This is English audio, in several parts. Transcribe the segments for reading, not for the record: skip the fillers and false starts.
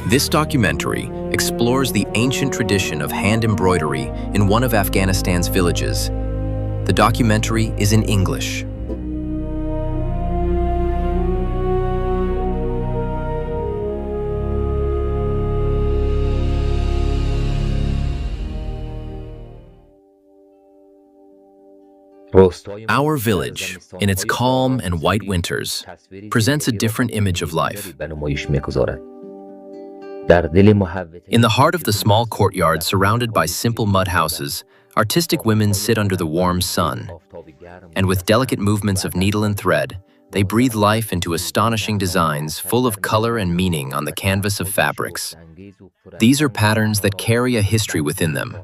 This documentary explores the ancient tradition of hand embroidery in one of Afghanistan's villages. The documentary is in English. Our village, in its calm and white winters, presents a different image of life. In the heart of the small courtyard surrounded by simple mud houses, artistic women sit under the warm sun. And with delicate movements of needle and thread, they breathe life into astonishing designs full of color and meaning on the canvas of fabrics. These are patterns that carry a history within them.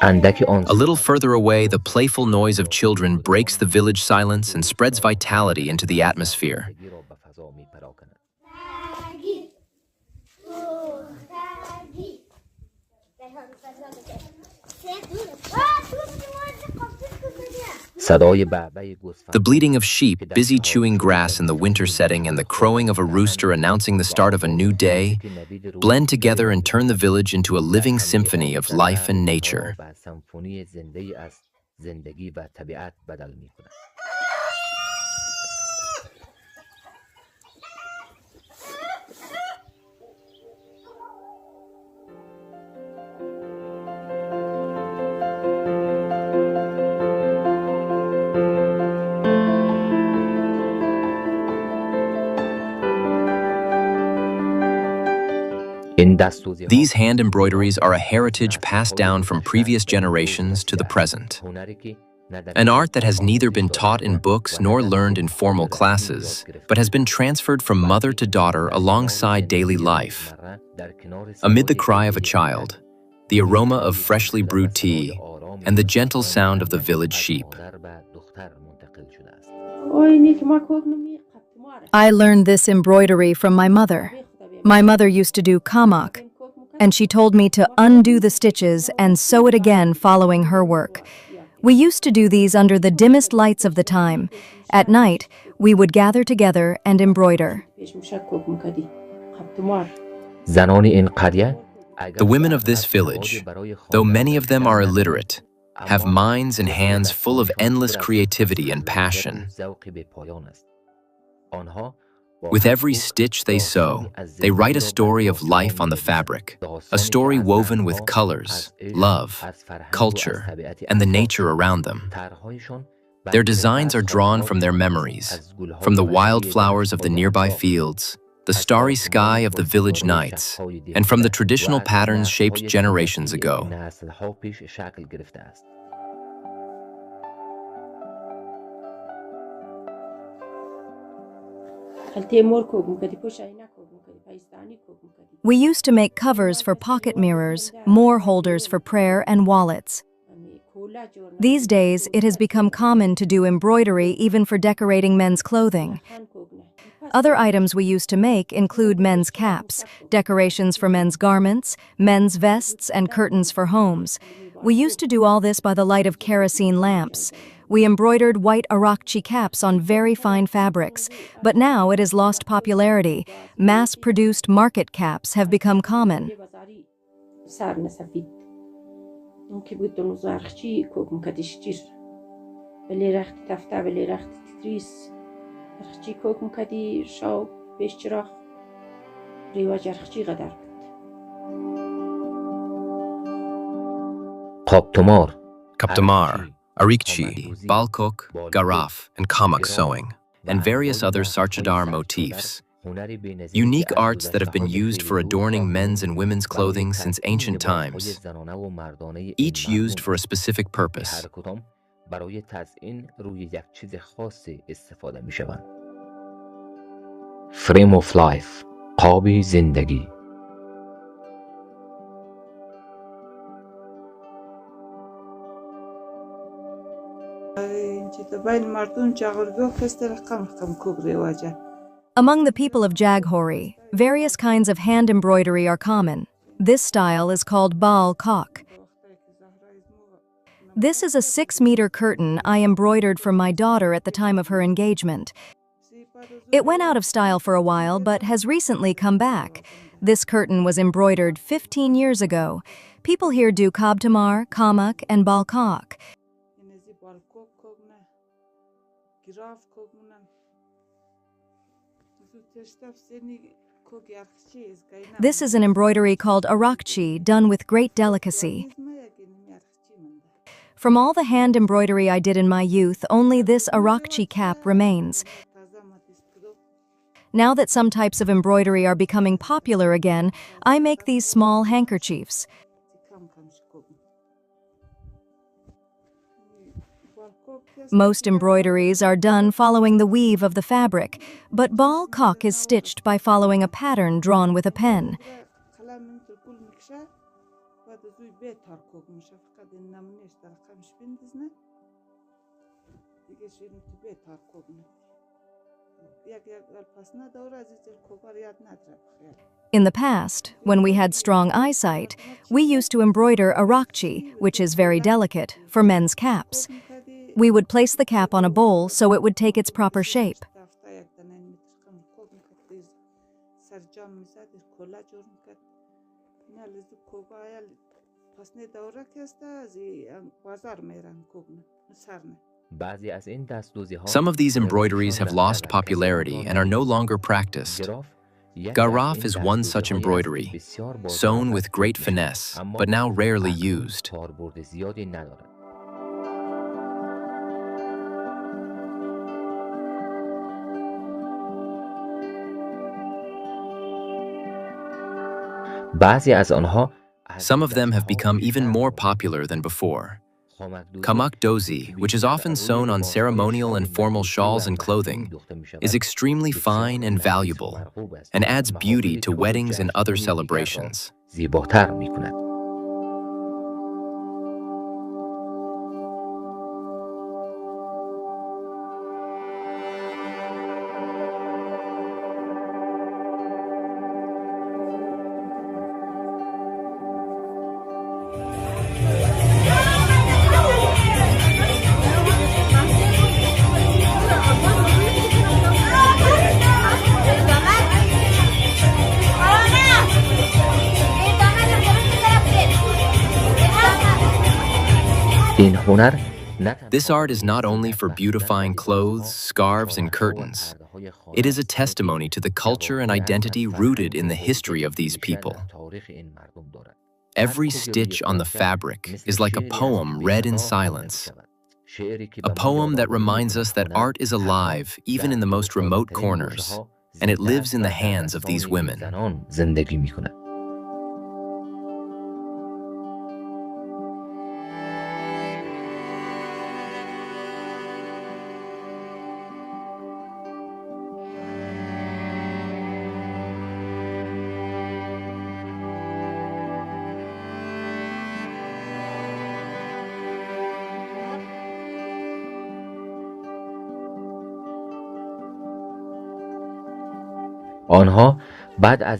A little further away, the playful noise of children breaks the village silence and spreads vitality into the atmosphere. The bleating of sheep, busy chewing grass in the winter setting, and the crowing of a rooster announcing the start of a new day blend together and turn the village into a living symphony of life and nature. These hand embroideries are a heritage passed down from previous generations to the present. An art that has neither been taught in books nor learned in formal classes, but has been transferred from mother to daughter alongside daily life. Amid the cry of a child, the aroma of freshly brewed tea, and the gentle sound of the village sheep. I learned this embroidery from my mother. My mother used to do kamak, and she told me to undo the stitches and sew it again following her work. We used to do these under the dimmest lights of the time. At night, we would gather together and embroider. The women of this village, though many of them are illiterate, have minds and hands full of endless creativity and passion. With every stitch they sew, they write a story of life on the fabric, a story woven with colors, love, culture, and the nature around them. Their designs are drawn from their memories, from the wildflowers of the nearby fields, the starry sky of the village nights, and from the traditional patterns shaped generations ago. We used to make covers for pocket mirrors, more holders for prayer and wallets. These days, it has become common to do embroidery even for decorating men's clothing. Other items we used to make include men's caps, decorations for men's garments, men's vests, and curtains for homes. We used to do all this by the light of kerosene lamps. We embroidered white Arakchi caps on very fine fabrics, but now it has lost popularity. Mass-produced market caps have become common. Kaptamar, Arikchi, Balkok, Garaf, and Kamak sewing, and various other Sarchadar motifs. Unique arts that have been used for adorning men's and women's clothing since ancient times, each used for a specific purpose. Frame of life, قابی زندگی. بین مردم جاغوری کس در رقم کوک رواجه Among the people of Jaghori, various kinds of hand embroidery are common. This style is called Baal Kok. This is a 6-meter curtain I embroidered for my daughter at the time of her engagement. It went out of style for a while, but has recently come back. This curtain was embroidered 15 years ago. People here do Kabtamar, Kamak, and Balkok. This is an embroidery called Arakchi, done with great delicacy. From all the hand embroidery I did in my youth, only this Arakchi cap remains. Now that some types of embroidery are becoming popular again, I make these small handkerchiefs. Most embroideries are done following the weave of the fabric, but Baal Kok is stitched by following a pattern drawn with a pen. In the past, when we had strong eyesight, we used to embroider Arakchi, which is very delicate, for men's caps. We would place the cap on a bowl so it would take its proper shape. Some of these embroideries have lost popularity and are no longer practiced. Garaf is one such embroidery, sewn with great finesse, but now rarely used. Some of them have become even more popular than before. Kamak dozi, which is often sewn on ceremonial and formal shawls and clothing, is extremely fine and valuable, and adds beauty to weddings and other celebrations. This art is not only for beautifying clothes, scarves, and curtains. It is a testimony to the culture and identity rooted in the history of these people. Every stitch on the fabric is like a poem read in silence. A poem that reminds us that art is alive even in the most remote corners, and it lives in the hands of these women.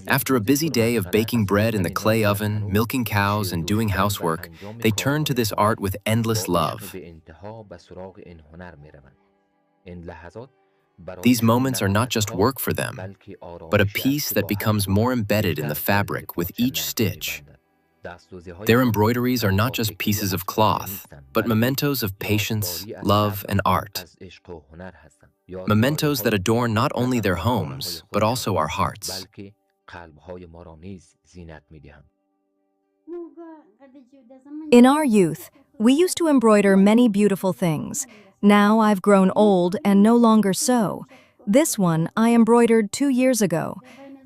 After a busy day of baking bread in the clay oven, milking cows, and doing housework, they turn to this art with endless love. These moments are not just work for them, but a piece that becomes more embedded in the fabric with each stitch. Their embroideries are not just pieces of cloth, but mementos of patience, love, and art. Mementos that adorn not only their homes, but also our hearts. In our youth, we used to embroider many beautiful things. Now I've grown old and no longer so. This one I embroidered 2 years ago.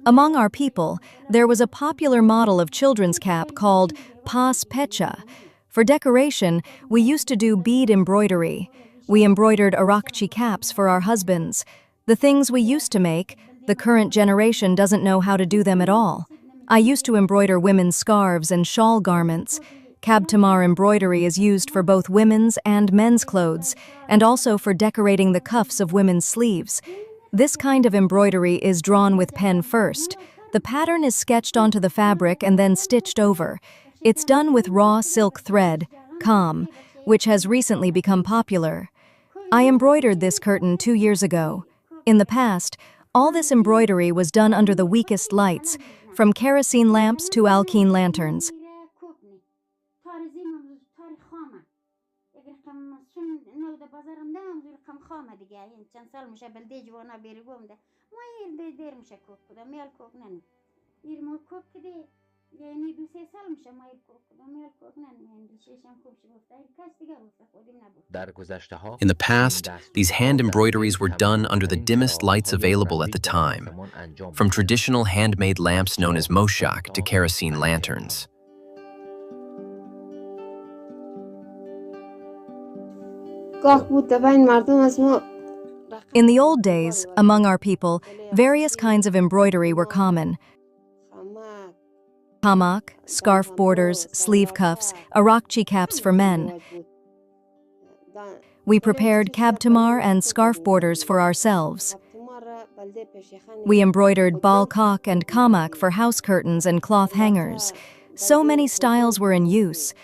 Among our people, there was a popular model of children's cap called pas pecha. For decoration, we used to do bead embroidery. We embroidered Arakchi caps for our husbands. The things we used to make, the current generation doesn't know how to do them at all. I used to embroider women's scarves and shawl garments. Kabtamar embroidery is used for both women's and men's clothes, and also for decorating the cuffs of women's sleeves. This kind of embroidery is drawn with pen first. The pattern is sketched onto the fabric and then stitched over. It's done with raw silk thread, kam, which has recently become popular. I embroidered this curtain 2 years ago. In the past, all this embroidery was done under the weakest lights, from kerosene lamps to alkene lanterns. In the past, these hand embroideries were done under the dimmest lights available at the time, from traditional handmade lamps known as moshak to kerosene lanterns. In the old days, among our people, various kinds of embroidery were common. Hamak, scarf borders, sleeve cuffs, arakchi caps for men. We prepared kabtamar and scarf borders for ourselves. We embroidered balkak and kamak for house curtains and cloth hangers. So many styles were in use.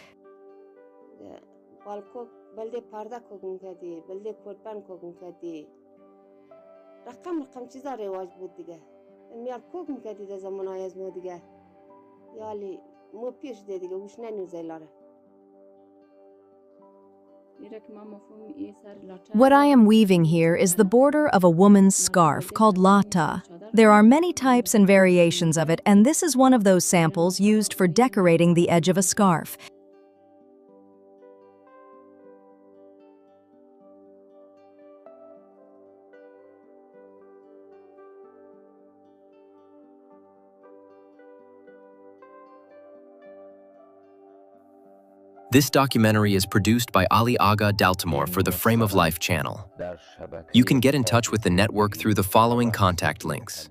What I am weaving here is the border of a woman's scarf called lata. There are many types and variations of it, and this is one of those samples used for decorating the edge of a scarf. This documentary is produced by Ali Aga Daltimore for the Frame of Life channel. You can get in touch with the network through the following contact links.